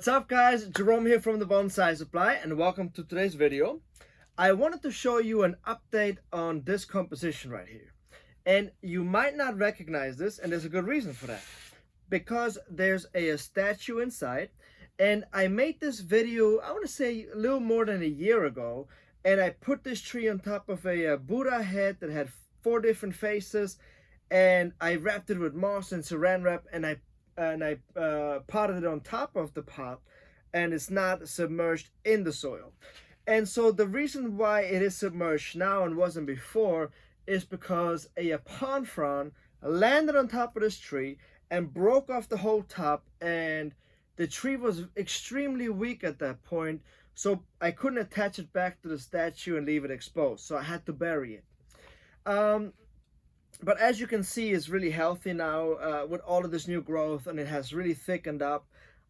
What's up guys, Jerome here from the Bonsai Supply and welcome to today's video. I wanted to show you an update on this composition right here. And you might not recognize this, and there's a good reason for that. Because there's a statue inside, and I made this video, I want to say a little more than a year ago, and I put this tree on top of a Buddha head that had 4 different faces, and I wrapped it with moss and saran wrap, and I potted it on top of the pot, and it's not submerged in the soil. And so the reason why it is submerged now and wasn't before is because a pond frond landed on top of this tree and broke off the whole top, and the tree was extremely weak at that point, so I couldn't attach it back to the statue and leave it exposed, so I had to bury it. But as you can see, it's really healthy now with all of this new growth, and it has really thickened up.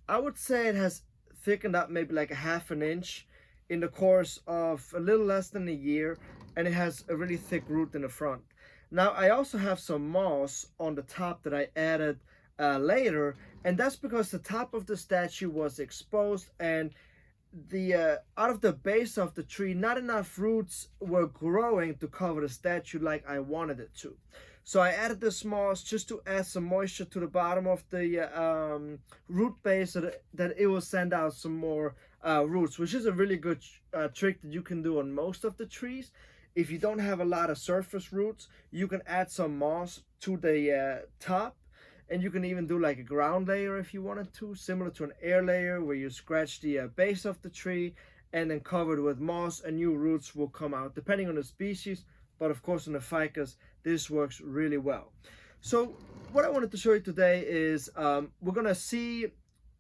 I would say it has thickened up maybe like a ½ inch in the course of a little less than a year, and it has a really thick root in the front. Now I also have some moss on the top that I added later, and that's because the top of the statue was exposed, and the out of the base of the tree, not enough roots were growing to cover the statue like I wanted it to. So I added this moss just to add some moisture to the bottom of the root base, so that it will send out some more roots, which is a really good trick that you can do on most of the trees. If you don't have a lot of surface roots, you can add some moss to the top. And you can even do like a ground layer if you wanted to, similar to an air layer where you scratch the base of the tree and then cover it with moss, and new roots will come out depending on the species. But of course on the ficus, this works really well. So what I wanted to show you today is we're going to see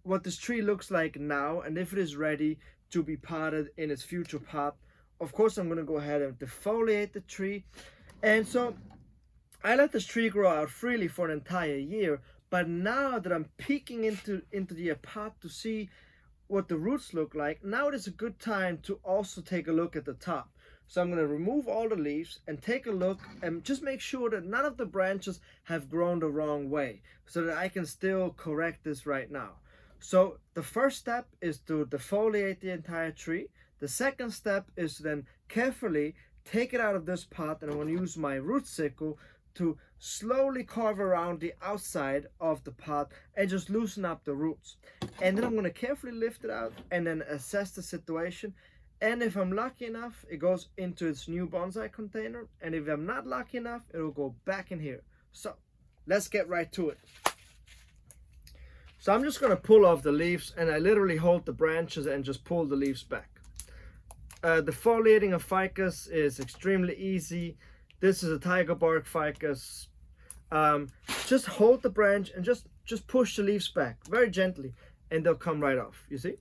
what this tree looks like now and if it is ready to be potted in its future pot. Of course I'm going to go ahead and defoliate the tree. And so I let this tree grow out freely for an entire year, but now that I'm peeking into the pot to see what the roots look like, now it is a good time to also take a look at the top. So I'm going to remove all the leaves and take a look and just make sure that none of the branches have grown the wrong way, so that I can still correct this right now. So the first step is to defoliate the entire tree. The second step is to then carefully take it out of this pot, and I'm going to use my root sickle to slowly carve around the outside of the pot and just loosen up the roots. And then I'm going to carefully lift it out and then assess the situation. And if I'm lucky enough, it goes into its new bonsai container. And if I'm not lucky enough, it will go back in here. So let's get right to it. So I'm just going to pull off the leaves, and I literally hold the branches and just pull the leaves back. Defoliating a ficus is extremely easy. This is a tiger bark ficus. Just hold the branch and just push the leaves back very gently, and they'll come right off. You see?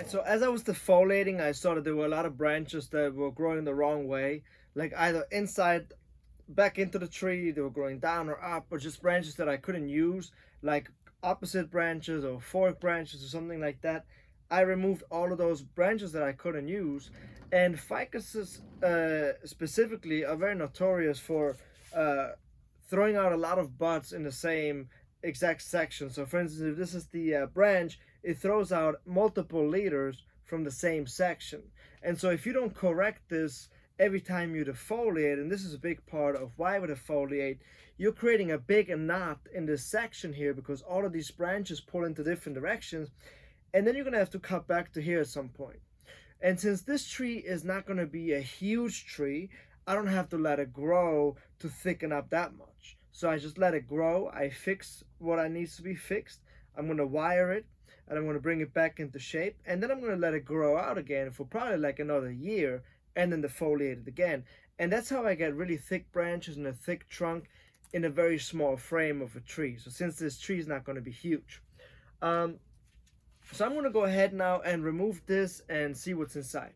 So as I was defoliating, I saw that there were a lot of branches that were growing the wrong way, like either inside back into the tree, they were growing down or up, or just branches that I couldn't use, like opposite branches or fork branches or something like that. I removed all of those branches that I couldn't use. And ficuses specifically are very notorious for throwing out a lot of buds in the same exact section. So for instance, if this is the branch, it throws out multiple leaders from the same section. And so if you don't correct this every time you defoliate, and this is a big part of why we defoliate, you're creating a big knot in this section here because all of these branches pull into different directions, and then you're going to have to cut back to here at some point. And since this tree is not going to be a huge tree, I don't have to let it grow to thicken up that much. So I just let it grow. I fix what needs to be fixed. I'm going to wire it, and I'm going to bring it back into shape, and then I'm going to let it grow out again for probably like another year, and then defoliate it again. And that's how I get really thick branches and a thick trunk in a very small frame of a tree. So since this tree is not going to be huge, so I'm going to go ahead now and remove this and see what's inside.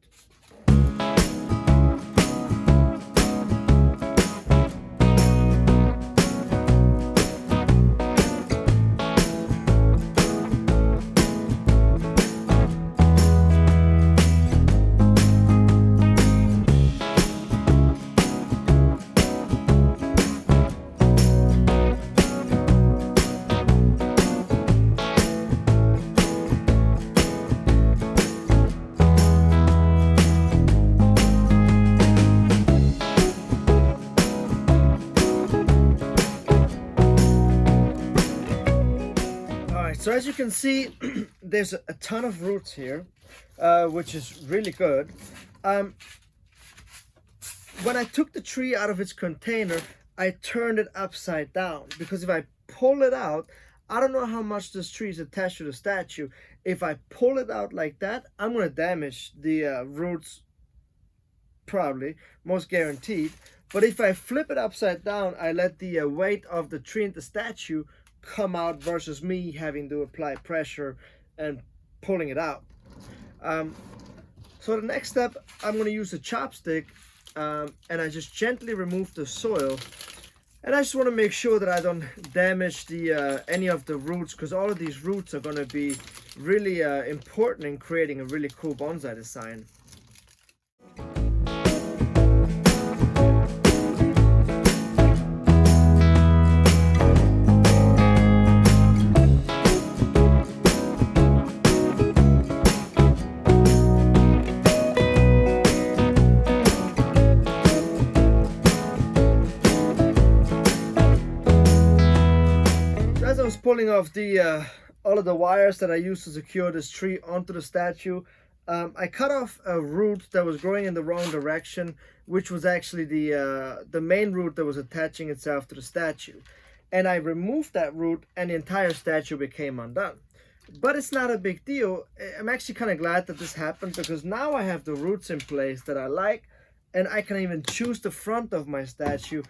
as you can see, there's a ton of roots here, which is really good. When I took the tree out of its container, I turned it upside down, because if I pull it out, I don't know how much this tree is attached to the statue. If I pull it out like that, I'm going to damage the roots, probably, most guaranteed. But if I flip it upside down, I let the weight of the tree and the statue come out versus me having to apply pressure and pulling it out. So the next step, I'm going to use a chopstick, and I just gently remove the soil. And I just want to make sure that I don't damage the any of the roots, because all of these roots are going to be really important in creating a really cool bonsai design. As I was pulling off the all of the wires that I used to secure this tree onto the statue, I cut off a root that was growing in the wrong direction, which was actually the main root that was attaching itself to the statue. And I removed that root, and the entire statue became undone. But it's not a big deal. I'm actually kind of glad that this happened, because now I have the roots in place that I like, and I can even choose the front of my statue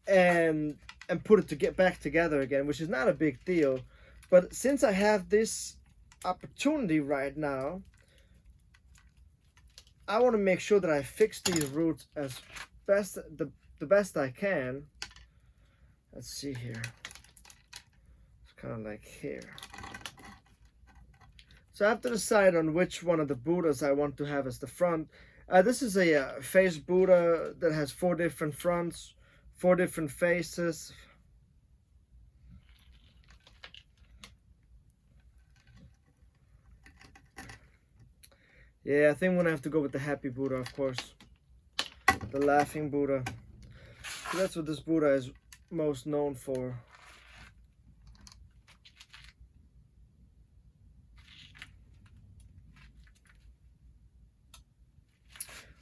and put it to get back together again, which is not a big deal. But since I have this opportunity right now, I want to make sure that I fix these roots as best the best I can. Let's see here. It's kind of like here. So I have to decide on which one of the Buddhas I want to have as the front. This is a face Buddha that has 4 different fronts, 4 different faces. Yeah, I think I'm gonna have to go with the happy Buddha, of course. The laughing Buddha. So that's what this Buddha is most known for.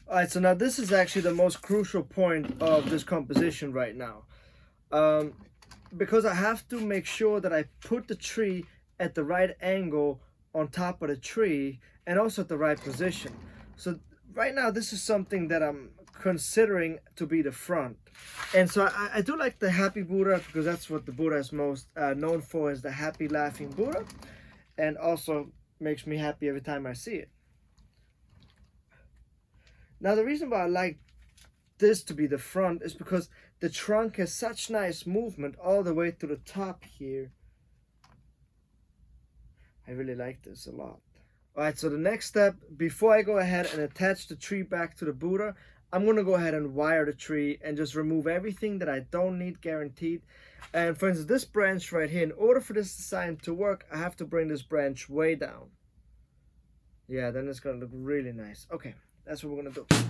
Alright, so now this is actually the most crucial point of this composition right now. Because I have to make sure that I put the tree at the right angle on top of the tree, and also at the right position. So right now this is something that I'm considering to be the front. And so I do like the happy Buddha, because that's what the Buddha is most known for, is the happy laughing Buddha, and also makes me happy every time I see it. Now the reason why I like this to be the front is because the trunk has such nice movement all the way to the top here. I really like this a lot. Alright, so the next step, before I go ahead and attach the tree back to the Buddha, I'm going to go ahead and wire the tree and just remove everything that I don't need, guaranteed. And for instance, this branch right here, in order for this design to work, I have to bring this branch way down. Yeah, then it's going to look really nice. Okay, that's what we're going to do.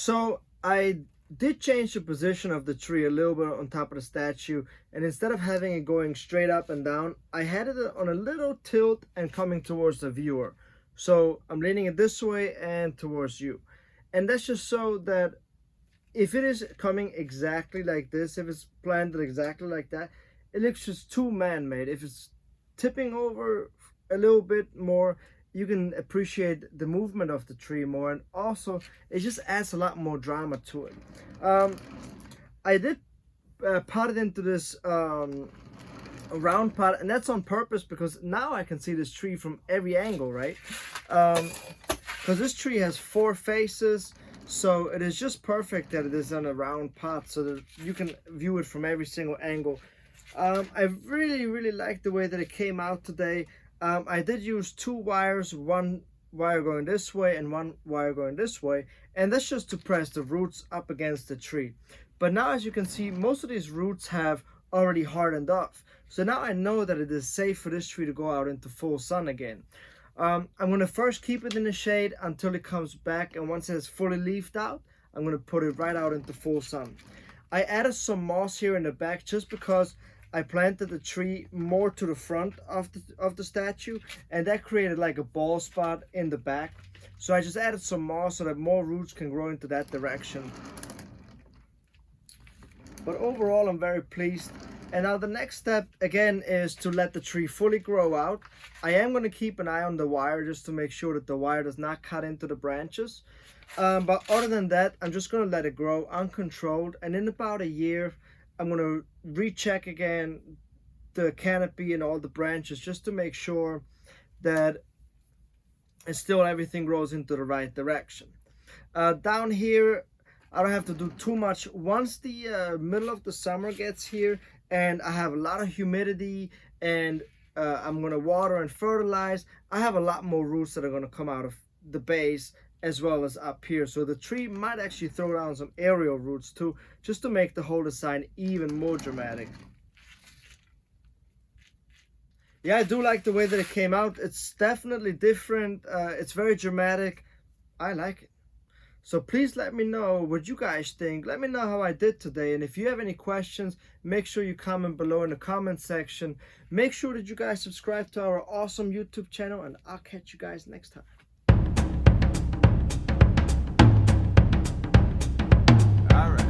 So I did change the position of the tree a little bit on top of the statue, and instead of having it going straight up and down, I had it on a little tilt and coming towards the viewer. So I'm leaning it this way and towards you. And that's just so that if it is coming exactly like this, if it's planted exactly like that, it looks just too man-made. If it's tipping over a little bit more, you can appreciate the movement of the tree more, and also it just adds a lot more drama to it. I did pot it into this round pot, and that's on purpose because now I can see this tree from every angle, right? Because this tree has 4 faces, so it is just perfect that it is on a round pot so that you can view it from every single angle. I really like the way that it came out today. I did use 2 wires, 1 wire going this way and 1 wire going this way, and that's just to press the roots up against the tree. But now, as you can see, most of these roots have already hardened off. So now I know that it is safe for this tree to go out into full sun again. I'm going to first keep it in the shade until it comes back, and once it is fully leafed out, I'm going to put it right out into full sun. I added some moss here in the back just because I planted the tree more to the front of the statue, and that created like a bald spot in the back. So I just added some moss so that more roots can grow into that direction. But overall, I'm very pleased. And now the next step again is to let the tree fully grow out. I am going to keep an eye on the wire just to make sure that the wire does not cut into the branches. But other than that, I'm just going to let it grow uncontrolled, and in about a year I'm going to recheck again the canopy and all the branches just to make sure that it's still everything grows into the right direction. Down here, I don't have to do too much. Once the middle of the summer gets here and I have a lot of humidity and I'm going to water and fertilize, I have a lot more roots that are going to come out of the base as well as up here. So the tree might actually throw down some aerial roots too, just to make the whole design even more dramatic. Yeah, I do like the way that it came out. It's definitely different. It's very dramatic. I like it. So please let me know what you guys think. Let me know how I did today. And if you have any questions, make sure you comment below in the comment section. Make sure that you guys subscribe to our awesome YouTube channel, and I'll catch you guys next time. All right.